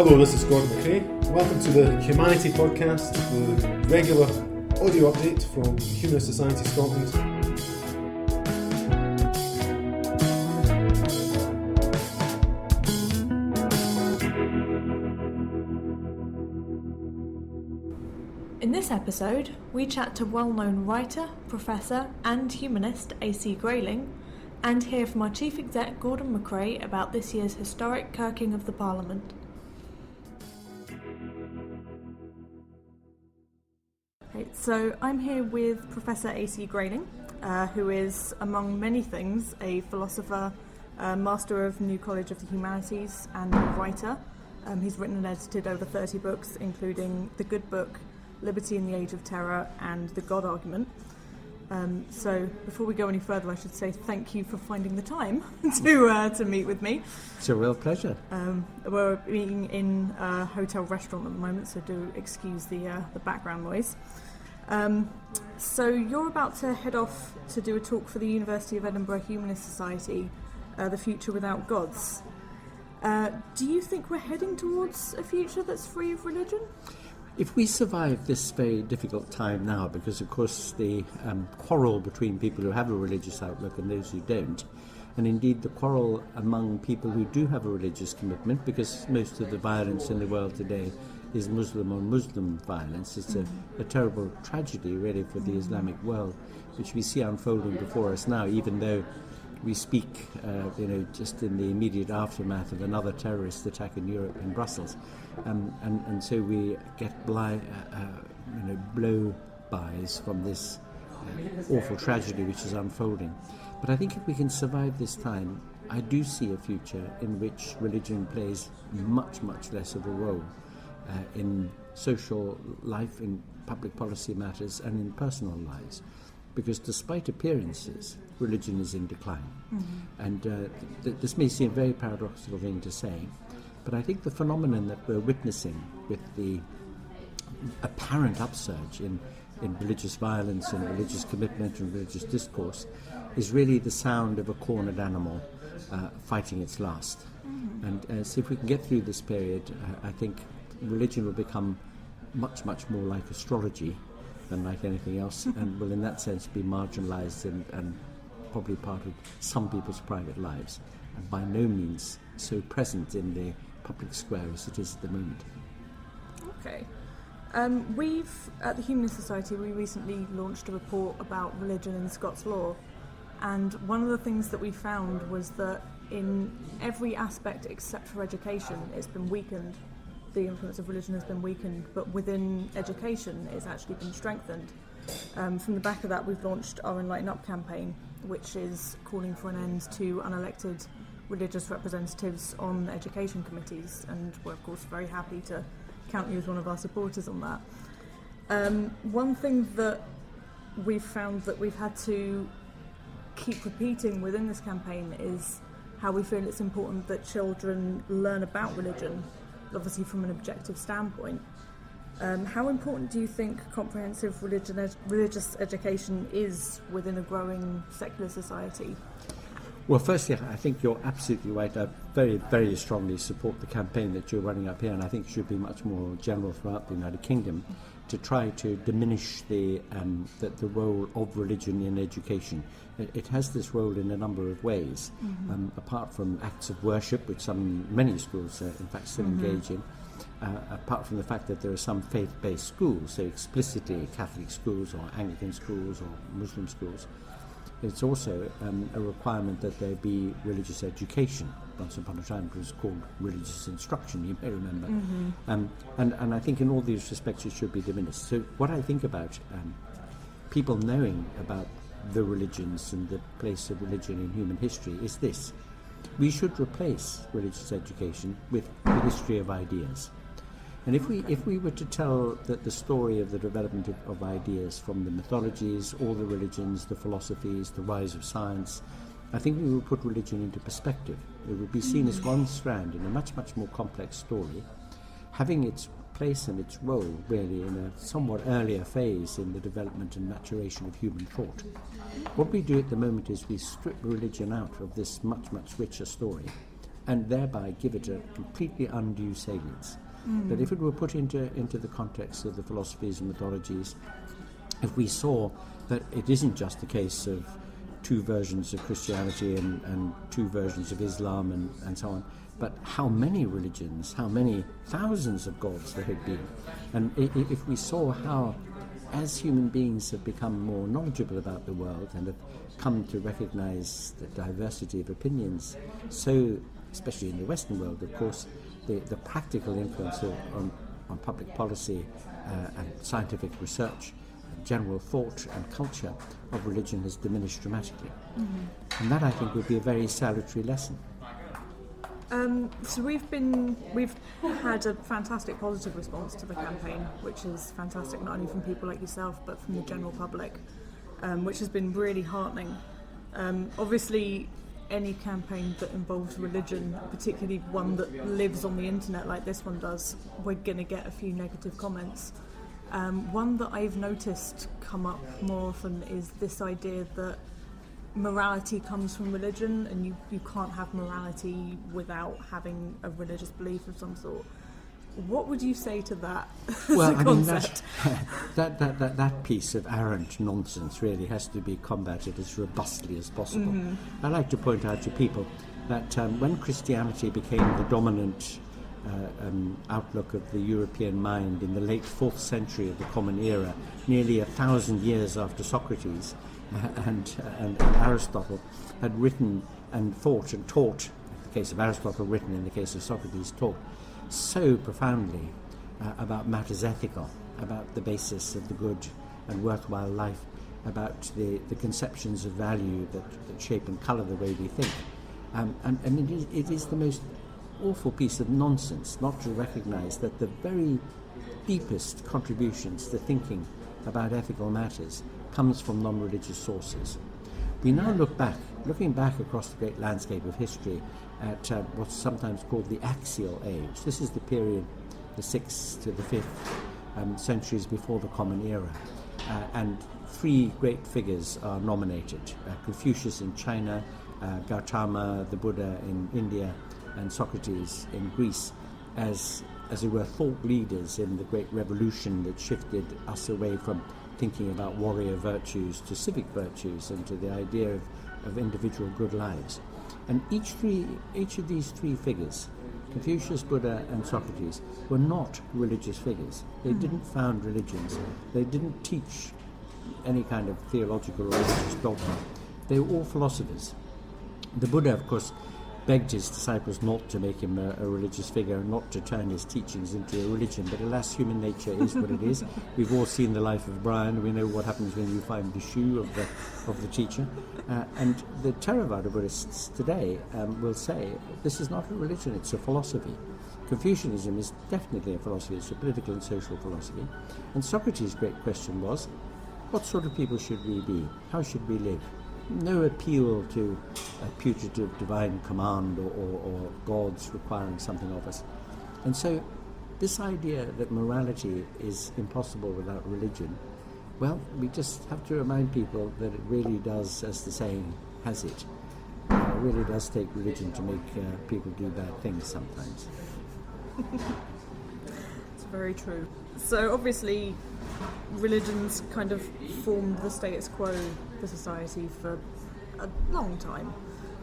Hello, this is Gordon MacRae. Welcome to the Humanity Podcast, the regular audio update from Humanist Society Scotland. In this episode, we chat to well-known writer, professor and humanist A.C. Grayling, and hear from our Chief Exec Gordon MacRae about this year's historic kirking of the Parliament. So I'm here with Professor A.C. Grayling, who is, among many things, a philosopher, Master of New College of the Humanities and a writer. He's written and edited over 30 books, including The Good Book, Liberty in the Age of Terror and The God Argument. So before we go any further, I should say thank you for finding the time to meet with me. It's a real pleasure. We're eating in a hotel restaurant at the moment, so do excuse the background noise. So you're about to head off to do a talk for the University of Edinburgh Humanist Society, The Future Without Gods. Do you think we're heading towards a future that's free of religion? If we survive this very difficult time now, because of course the quarrel between people who have a religious outlook and those who don't, and indeed the quarrel among people who do have a religious commitment, because most of the violence in the world today is Muslim on Muslim violence. It's a terrible tragedy really for the Islamic world, which we see unfolding before us now, even though we speak, just in the immediate aftermath of another terrorist attack in Europe, in Brussels, and so we get blow-bys from this awful tragedy which is unfolding. But I think if we can survive this time, I do see a future in which religion plays much, much less of a role in social life, in public policy matters, and in personal lives. Because despite appearances, religion is in decline. And this may seem a very paradoxical thing to say, but I think the phenomenon that we're witnessing with the apparent upsurge in religious violence and religious commitment and religious discourse is really the sound of a cornered animal fighting its last. And so if we can get through this period, I think religion will become much, much more like astrology than like anything else, and will in that sense be marginalised and probably part of some people's private lives, and by no means so present in the public square as it is at the moment. Okay. We've, at the Humanist Society, we recently launched a report about religion in Scots law, and one of the things that we found was that in every aspect except for education, it's been weakened. The influence of religion has been weakened, but within education it's actually been strengthened. From the back of that, we've launched our Enlighten Up campaign, which is calling for an end to unelected religious representatives on education committees, and we're of course very happy to count you as one of our supporters on that. One thing that we've found that we've had to keep repeating within this campaign is how we feel it's important that children learn about religion, obviously from an objective standpoint. How important do you think comprehensive religious education is within a growing secular society? Well, firstly, I think you're absolutely right. I very, very strongly support the campaign that you're running up here, and I think it should be much more general throughout the United Kingdom to try to diminish the role of religion in education. It has this role in a number of ways, apart from acts of worship, which many schools in fact still engage in, apart from the fact that there are some faith-based schools, so explicitly Catholic schools or Anglican schools or Muslim schools. It's also a requirement that there be religious education. Once upon a time it was called religious instruction, you may remember. And I think in all these respects it should be diminished. So what I think about people knowing about the religions and the place of religion in human history is this. We should replace religious education with the history of ideas. And if we were to tell the story of the development of ideas from the mythologies, all the religions, the philosophies, the rise of science, I think we would put religion into perspective. It would be seen as one strand in a much, much more complex story, having its place and its role really in a somewhat earlier phase in the development and maturation of human thought. What we do at the moment is we strip religion out of this much, much richer story and thereby give it a completely undue salience. But if it were put into the context of the philosophies and mythologies, if we saw that it isn't just a case of two versions of Christianity and two versions of Islam and so on, but how many religions, how many thousands of gods there had been. And if we saw how, as human beings have become more knowledgeable about the world and have come to recognize the diversity of opinions, so, especially in the Western world, of course, the practical influence on public policy and scientific research, general thought and culture of religion has diminished dramatically. And that, I think, would be a very salutary lesson. So we've had a fantastic positive response to the campaign, which is fantastic, not only from people like yourself, but from the general public, which has been really heartening. Obviously, any campaign that involves religion, particularly one that lives on the internet like this one does, we're going to get a few negative comments. One that I've noticed come up more often is this idea that morality comes from religion, and you can't have morality without having a religious belief of some sort. What would you say to that? Well, I mean, concept? that piece of arrant nonsense really has to be combated as robustly as possible. I like to point out to people that when Christianity became the dominant outlook of the European mind in the late 4th century of the Common Era, nearly 1,000 years after Socrates and Aristotle had written and thought and taught, in the case of Aristotle written, in the case of Socrates taught, so profoundly about matters ethical, about the basis of the good and worthwhile life, about the conceptions of value that shape and colour the way we think. And it is the most awful piece of nonsense not to recognise that the very deepest contributions to thinking about ethical matters comes from non-religious sources. We now looking back across the great landscape of history at what's sometimes called the Axial Age. This is the period, the 6th to the 5th centuries before the Common Era. And three great figures are nominated. Confucius in China, Gautama, the Buddha in India, and Socrates in Greece as it were thought leaders in the great revolution that shifted us away from thinking about warrior virtues to civic virtues and to the idea of individual good lives. And each of these three figures, Confucius, Buddha and Socrates, were not religious figures. They didn't found religions. They didn't teach any kind of theological or religious dogma. They were all philosophers. The Buddha, of course, begged his disciples not to make him a religious figure and not to turn his teachings into a religion, but alas, human nature is what it is. We've all seen the life of Brian. We know what happens when you find the shoe of the teacher. And the Theravada Buddhists today will say this is not a religion, it's a philosophy. Confucianism is definitely a philosophy, it's a political and social philosophy. And Socrates' great question was, what sort of people should we be? How should we live? No appeal to a putative divine command or gods requiring something of us. And so this idea that morality is impossible without religion, well, we just have to remind people that it really does, as the saying has it, really does take religion to make people do bad things sometimes. It's very true. So obviously religions kind of formed the status quo for society for a long time.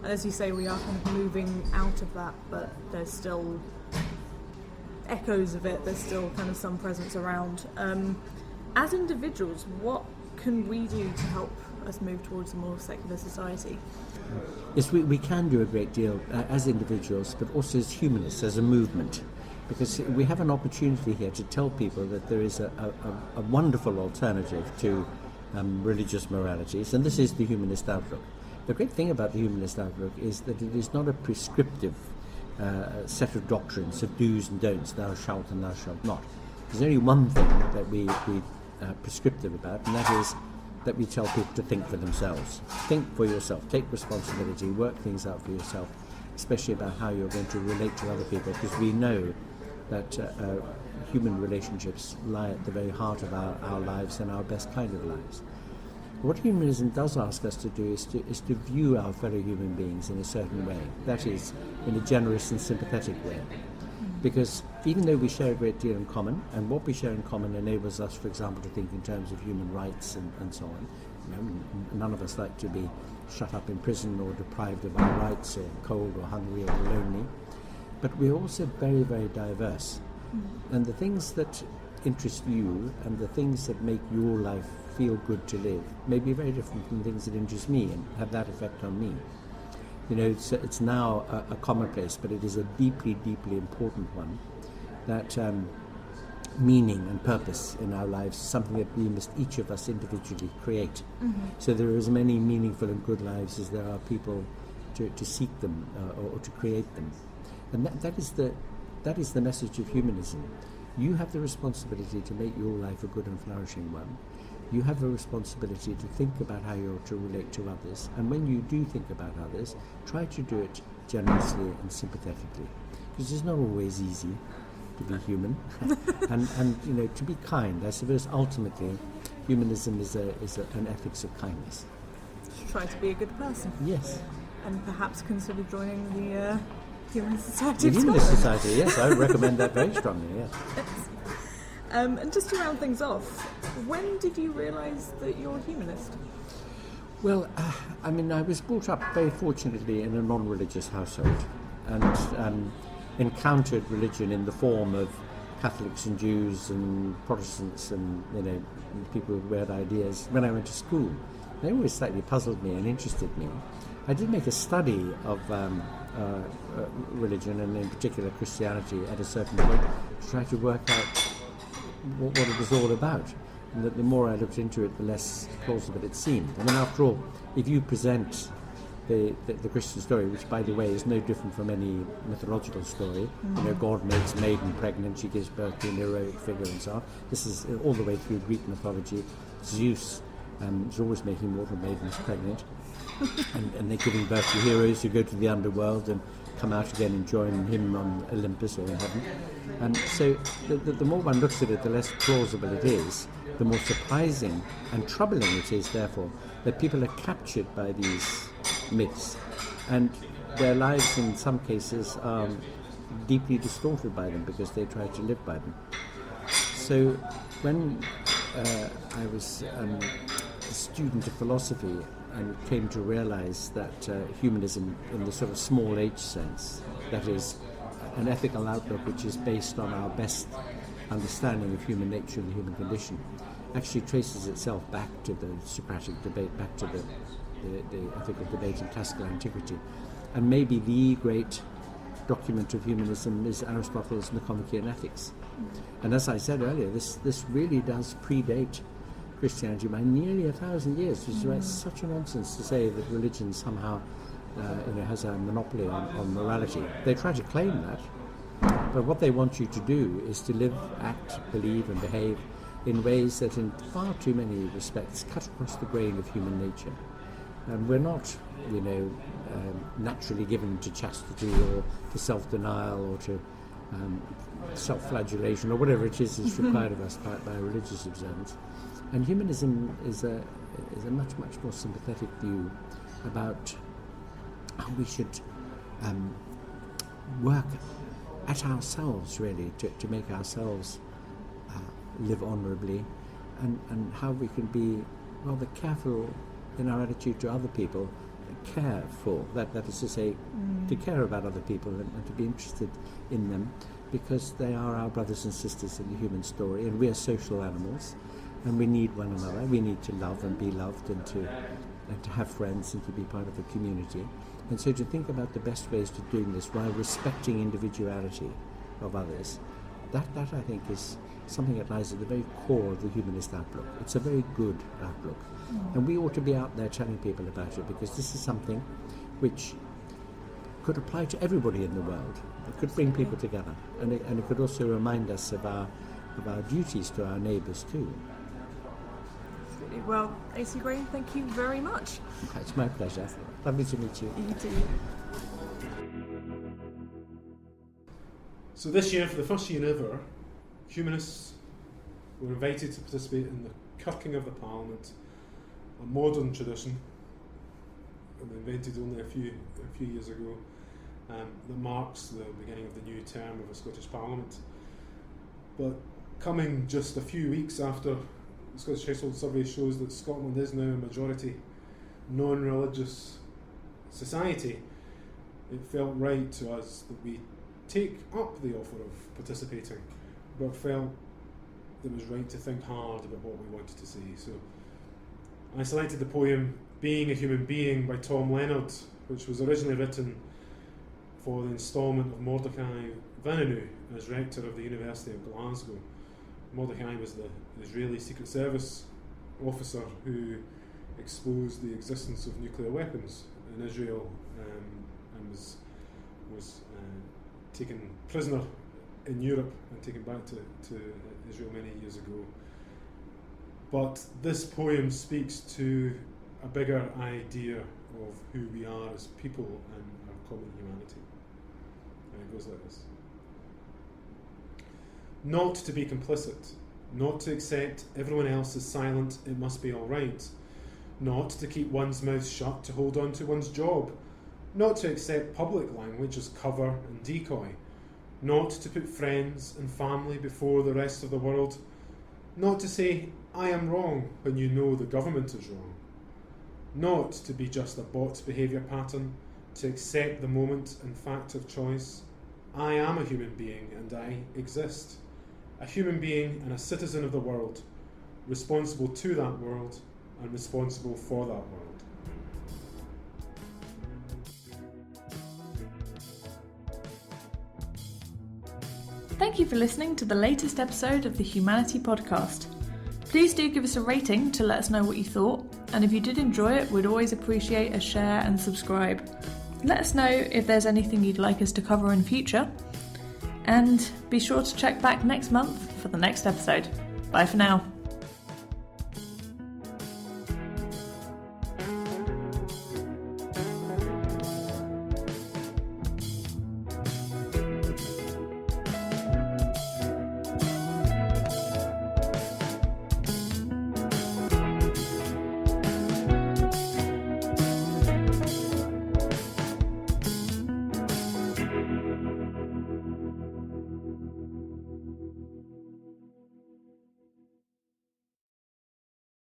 And as you say, we are kind of moving out of that, but there's still echoes of it, there's still kind of some presence around. As individuals, what can we do to help us move towards a more secular society? Yes, we can do a great deal as individuals, but also as humanists, as a movement. Because we have an opportunity here to tell people that there is a wonderful alternative to religious moralities, and this is the Humanist Outlook. The great thing about the Humanist Outlook is that it is not a prescriptive set of doctrines of do's and don'ts, thou shalt and thou shalt not. There's only one thing that we prescriptive about, and that is that we tell people to think for themselves. Think for yourself, take responsibility, work things out for yourself, especially about how you're going to relate to other people, because we know that human relationships lie at the very heart of our lives and our best kind of lives. What humanism does ask us to do is to view our fellow human beings in a certain way, that is, in a generous and sympathetic way. Because even though we share a great deal in common, and what we share in common enables us, for example, to think in terms of human rights and so on. You know, none of us like to be shut up in prison or deprived of our rights, or cold or hungry or lonely. But we're also very, very diverse. And the things that interest you and the things that make your life feel good to live may be very different from things that interest me and have that effect on me. You know, it's now a commonplace, but it is a deeply, deeply important one, that meaning and purpose in our lives is something that we must each of us individually create. So there are as many meaningful and good lives as there are people to seek them or to create them. And that is the message of humanism. You have the responsibility to make your life a good and flourishing one. You have a responsibility to think about how you're to relate to others, and when you do think about others, try to do it generously and sympathetically, because it's not always easy to be human, and you know, to be kind. I suppose ultimately, humanism is an ethics of kindness. Try to be a good person. Yes. And perhaps consider joining the Humanist Society The of Humanist Scotland. Society, yes, I would recommend that very strongly. Yes. And just to round things off, when did you realise that you're a humanist? Well, I mean, I was brought up very fortunately in a non-religious household, and encountered religion in the form of Catholics and Jews and Protestants and, you know, people with weird ideas when I went to school. They always slightly puzzled me and interested me. I did make a study of religion, and in particular Christianity, at a certain point, to try to work out what it was all about. And that the more I looked into it, the less plausible it seemed. I mean, after all, if you present the Christian story, which, by the way, is no different from any mythological story, you know, God makes maiden pregnant, she gives birth to an heroic figure and so on. This is all the way through Greek mythology. Zeus is always making mortal maidens pregnant, and they're giving birth to heroes who go to the underworld and come out again and join him on Olympus or in heaven. And so the more one looks at it, the less plausible it is, the more surprising and troubling it is, therefore, that people are captured by these myths, and their lives in some cases are deeply distorted by them because they try to live by them. So when I was a student of philosophy and came to realize that humanism, in the sort of small h sense, that is, an ethical outlook which is based on our best understanding of human nature and the human condition, actually traces itself back to the Socratic debate, back to the ethical debate in classical antiquity. And maybe the great document of humanism is Aristotle's Nicomachean Ethics. And as I said earlier, this really does predate Christianity by nearly 1,000 years, which is such a nonsense to say that religion somehow has a monopoly on morality. They try to claim that, but what they want you to do is to live, act, believe and behave in ways that in far too many respects cut across the grain of human nature. And we're not, naturally given to chastity or to self-denial or to self-flagellation or whatever it is required of us by religious observance. And humanism is a much, much more sympathetic view about how we should work at ourselves, really, to make ourselves live honourably, and how we can be rather careful in our attitude to other people, careful, that is to say, to care about other people and to be interested in them, because they are our brothers and sisters in the human story, and we are social animals, and we need one another. We need to love and be loved, and to have friends and to be part of a community. And so to think about the best ways to doing this while respecting individuality of others, that I think is something that lies at the very core of the Humanist Outlook. It's a very good outlook. And we ought to be out there telling people about it, because this is something which could apply to everybody in the world. It could bring people together, and it could also remind us of our duties to our neighbours too. Well, AC Grayling, thank you very much. It's my pleasure. Lovely to meet you. You too. So this year, for the first year ever, humanists were invited to participate in the kirking of the Parliament modern tradition, invented only a few years ago, that marks the beginning of the new term of a Scottish Parliament. But coming just a few weeks after the Scottish Household Survey shows that Scotland is now a majority non-religious society, it felt right to us that we take up the offer of participating, but felt it was right to think hard about what we wanted to say. So I selected the poem Being a Human Being by Tom Leonard, which was originally written for the instalment of Mordecai Vanunu as rector of the University of Glasgow. Mordecai was the Israeli Secret Service officer who exposed the existence of nuclear weapons in Israel, and was taken prisoner in Europe and taken back to Israel many years ago. But this poem speaks to a bigger idea of who we are as people and our common humanity. And it goes like this. Not to be complicit, not to accept everyone else is silent, it must be all right. Not to keep one's mouth shut to hold on to one's job. Not to accept public language as cover and decoy. Not to put friends and family before the rest of the world. Not to say, I am wrong, when you know the government is wrong. Not to be just a bot's behaviour pattern, to accept the moment and fact of choice. I am a human being and I exist. A human being and a citizen of the world, responsible to that world and responsible for that world. Thank you for listening to the latest episode of the Humanity Podcast. Please do give us a rating to let us know what you thought, and if you did enjoy it, we'd always appreciate a share and subscribe. Let us know if there's anything you'd like us to cover in future, and be sure to check back next month for the next episode. Bye for now.